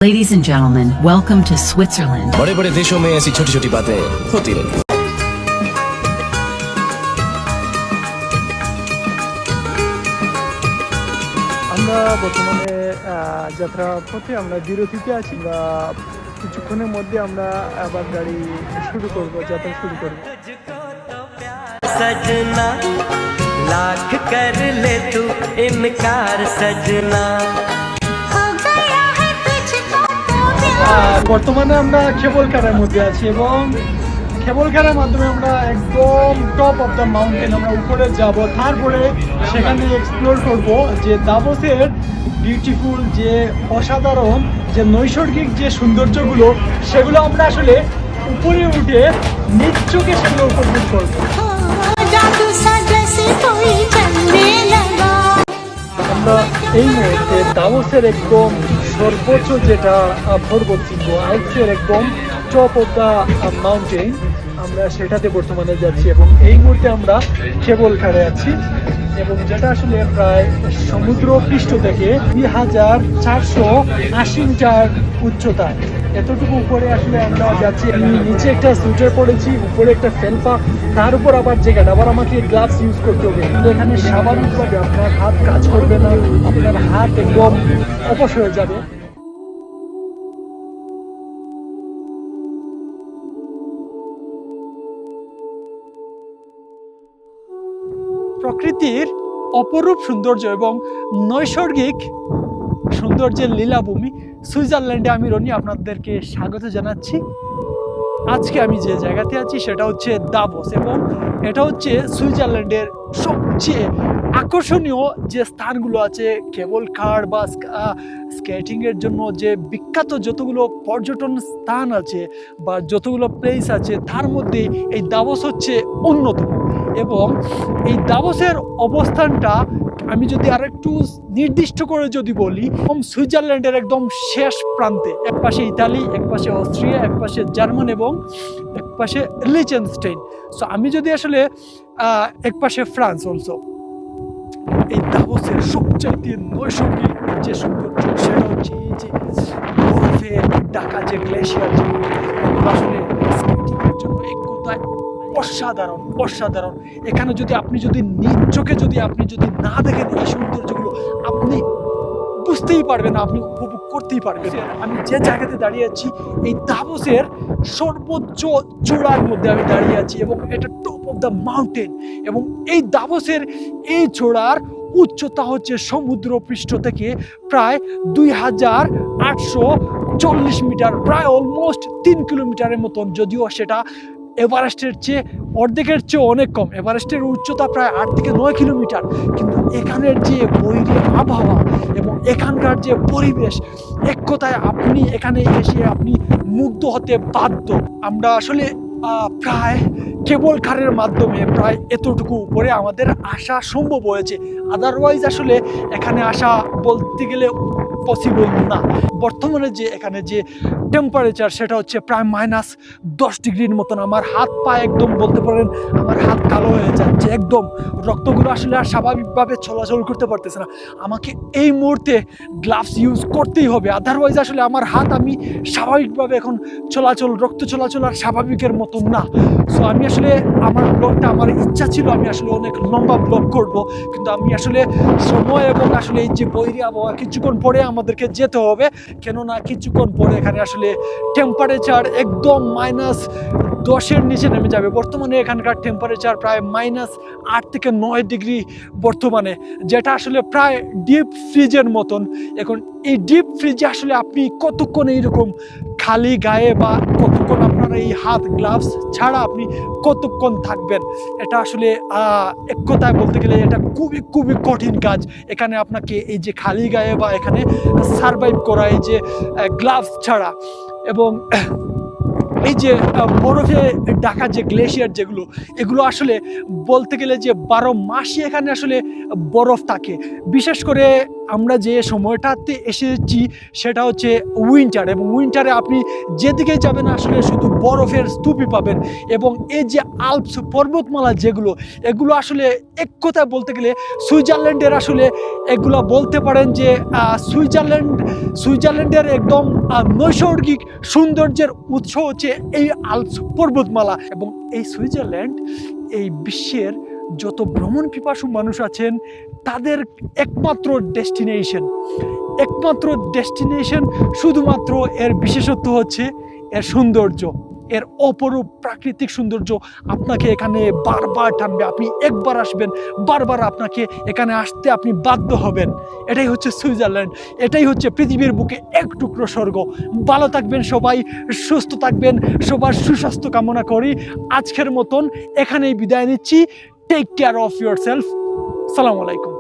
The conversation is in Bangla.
Ladies and gentlemen, welcome to Switzerland. बड़े बड़े देशों में ऐसी छोटी छोटी बातें होती रहती। আমরা বর্তমানে যাত্রা পথে আমরা বিরতিতে আছি। আমরা কিছুক্ষণের মধ্যে আমরা আবার গাড়ি শুরু করব, যাত্রা শুরু করব। सजना लाख कर ले तू इनकार सजना বর্তমানে আমরা কেবল কারের মধ্যে আছি এবং কেবল কারের মাধ্যমে আমরা একদম টপ অফ দ্য মাউন্টেন আমরা উপরে যাব। তারপরে সেখানে এক্সপ্লোর করব যে দাভোসের বিউটিফুল যে অসাধারণ যে নৈসর্গিক যে সৌন্দর্যগুলো, সেগুলো আমরা আসলে উপরে উঠে নিজ চোখে সেগুলো উপভোগ করব। আমরা এই মুহূর্তে দাভোসের একদম সর্বোচ্চ যেটা পর্বত শৃঙ্গ আল্পসের একদম টপ অফ দ্য মাউন্টেন, আমরা সেটাতে বর্তমানে যাচ্ছি এবং এই মুহূর্তে আমরা কেবল কারে আছি এবং যেটা আসলে প্রায় সমুদ্র পৃষ্ঠ থেকে 2480 মিটার উচ্চতায়। এতটুকু উপরে আসলে আমরা যাচ্ছি। আমি নিচে একটা সুইটার পরেছি, উপরে একটা ফেলপা, তার উপর আবার জ্যাকেট, আবার আমাকে গ্লাভস ইউজ করতে হবে। কিন্তু এখানে স্বাভাবিকভাবে আপনার হাত কাজ করবে না, আপনার হাত একদম অবশ হয়ে যাবে। প্রকৃতির অপরূপ সৌন্দর্য এবং নৈসর্গিক সৌন্দর্যের লীলাভূমি সুইজারল্যান্ডে আমি রনি আপনাদেরকে স্বাগত জানাচ্ছি। আজকে আমি যে জায়গাতে আছি সেটা হচ্ছে দাভোস এবং এটা হচ্ছে সুইজারল্যান্ডের সবচেয়ে আকর্ষণীয় যে স্থানগুলো আছে, কেবল কার বা স্কেটিংয়ের জন্য যে বিখ্যাত যতগুলো পর্যটন স্থান আছে বা যতগুলো প্লেস আছে, তার মধ্যে এই দাভোস হচ্ছে অন্যতম। এবং এই দাভোসের অবস্থানটা আমি যদি আরেকটু নির্দিষ্ট করে যদি বলি, সুইজারল্যান্ডের একদম শেষ প্রান্তে, এক পাশে ইতালি, এক পাশে অস্ট্রিয়া, এক পাশে জার্মান এবং এক পাশে লিচেনস্টাইন। সো আমি যদি আসলে এক পাশে ফ্রান্স অলসো। এই দাভোসের সবচাইতে নৈসর্গিক যে সৌন্দর্য সেটা হচ্ছে এই যে বরফে ঢাকা যে গ্লেশিয়ার, আসলে স্কেটিংয়ের জন্য এক কথায় অসাধারণ অসাধারণ। এখানে যদি আপনি যদি নিজ চোখে যদি আপনি যদি না দেখেন এই সৌন্দর্যগুলো, আপনি বুঝতেই পারবেন না, আপনি উপভোগ করতেই পারবেন। আমি যে জায়গাতে দাঁড়িয়ে আছি এই দাভোসের সর্বোচ্চ চূড়ার মধ্যে আমি দাঁড়িয়ে আছি এবং এটা টপ অফ দ্য মাউন্টেন এবং এই দাভোসের এই চূড়ার উচ্চতা হচ্ছে সমুদ্র পৃষ্ঠ থেকে প্রায় 2840 মিটার, প্রায় অলমোস্ট 3 কিলোমিটারের মতন, যদিও সেটা এভারেস্টের চেয়ে অর্ধেকের চেয়ে অনেক কম। এভারেস্টের উচ্চতা প্রায় 8 থেকে 9 কিলোমিটার, কিন্তু এখানের যে বৈরী আবহাওয়া এবং এখানকার যে পরিবেশ, এক কথায় আপনি এখানে এসে আপনি মুগ্ধ হতে বাধ্য। আমরা আসলে প্রায় কেবল কারের মাধ্যমে প্রায় এতটুকু উপরে আমাদের আসা সম্ভব হয়েছে, আদারওয়াইজ আসলে এখানে আসা বলতে গেলে পসিবল না। বর্তমানে যে এখানে যে টেম্পারেচার সেটা হচ্ছে প্রায় -10 ডিগ্রির মতন। আমার হাত পা একদম বলতে পারেন আমার হাত কালো হয়ে যাচ্ছে, একদম রক্তগুলো আসলে আর স্বাভাবিকভাবে চলাচল করতে পারতেছে না। আমাকে এই মুহূর্তে গ্লাভস ইউজ করতেই হবে, আদারওয়াইজ আসলে আমার হাত আমি স্বাভাবিকভাবে এখন রক্ত চলাচল আর স্বাভাবিকের মতন না। সো আমি আসলে আমার ব্লগটা, আমার ইচ্ছা ছিল আমি আসলে অনেক লম্বা ব্লগ করব, কিন্তু আমি আসলে সময় এবং আসলে এই যে বৈরী আবহাওয়া, কিছুক্ষণ পরে আমাদেরকে যেতে হবে, কেননা কিছুক্ষণ পরে এখানে আসলে টেম্পারেচার একদম -10-এর নিচে নেমে যাবে। বর্তমানে এখানকার টেম্পারেচার প্রায় -8 থেকে 9 ডিগ্রি বর্তমানে, যেটা আসলে প্রায় ডিপ ফ্রিজের মতন। এখন এই ডিপ ফ্রিজে আসলে আপনি কতক্ষণ এইরকম খালি গায়ে বা কতক্ষণ আপনার এই হাত গ্লাভস ছাড়া আপনি কতক্ষণ থাকবেন, এটা আসলে এক কথায় বলতে গেলে এটা খুবই খুবই কঠিন কাজ। এখানে আপনাকে এই যে খালি গায়ে বা এখানে সারভাইভ করা এই যে গ্লাভস ছাড়া, এবং এই যে বরফে ঢাকা যে গ্লেশিয়ার যেগুলো, এগুলো আসলে বলতে গেলে যে 12 মাসই এখানে আসলে বরফ থাকে। বিশেষ করে আমরা যে সময়টাতে এসেছি সেটা হচ্ছে উইন্টার, এবং উইন্টারে আপনি যেদিকে যাবেন আসলে শুধু বরফের স্তূপই পাবেন। এবং এই যে আল্পস পর্বতমালা যেগুলো, এগুলো আসলে এক কথায় বলতে গেলে সুইজারল্যান্ডের আসলে এগুলো বলতে পারেন যে সুইজারল্যান্ডের একদম নৈসর্গিক সৌন্দর্যের উৎস হচ্ছে এই আল্পস পর্বতমালা। এবং এই সুইজারল্যান্ড এই বিশ্বের যত ভ্রমণ পিপাসু মানুষ আছেন তাদের একমাত্র ডেস্টিনেশন, শুধুমাত্র এর বিশেষত্ব হচ্ছে এর সৌন্দর্য, এর অপরূপ প্রাকৃতিক সৌন্দর্য আপনাকে এখানে বারবার টানবে। আপনি একবার আসবেন, বারবার আপনাকে এখানে আসতে আপনি বাধ্য হবেন। এটাই হচ্ছে সুইজারল্যান্ড, এটাই হচ্ছে পৃথিবীর বুকে এক টুকরো স্বর্গ। ভালো থাকবেন সবাই, সুস্থ থাকবেন, সবার সুস্বাস্থ্য কামনা করি। আজকের মতন এখানেই বিদায় নিচ্ছি। Take care of yourself. সালামু আলাইকুম।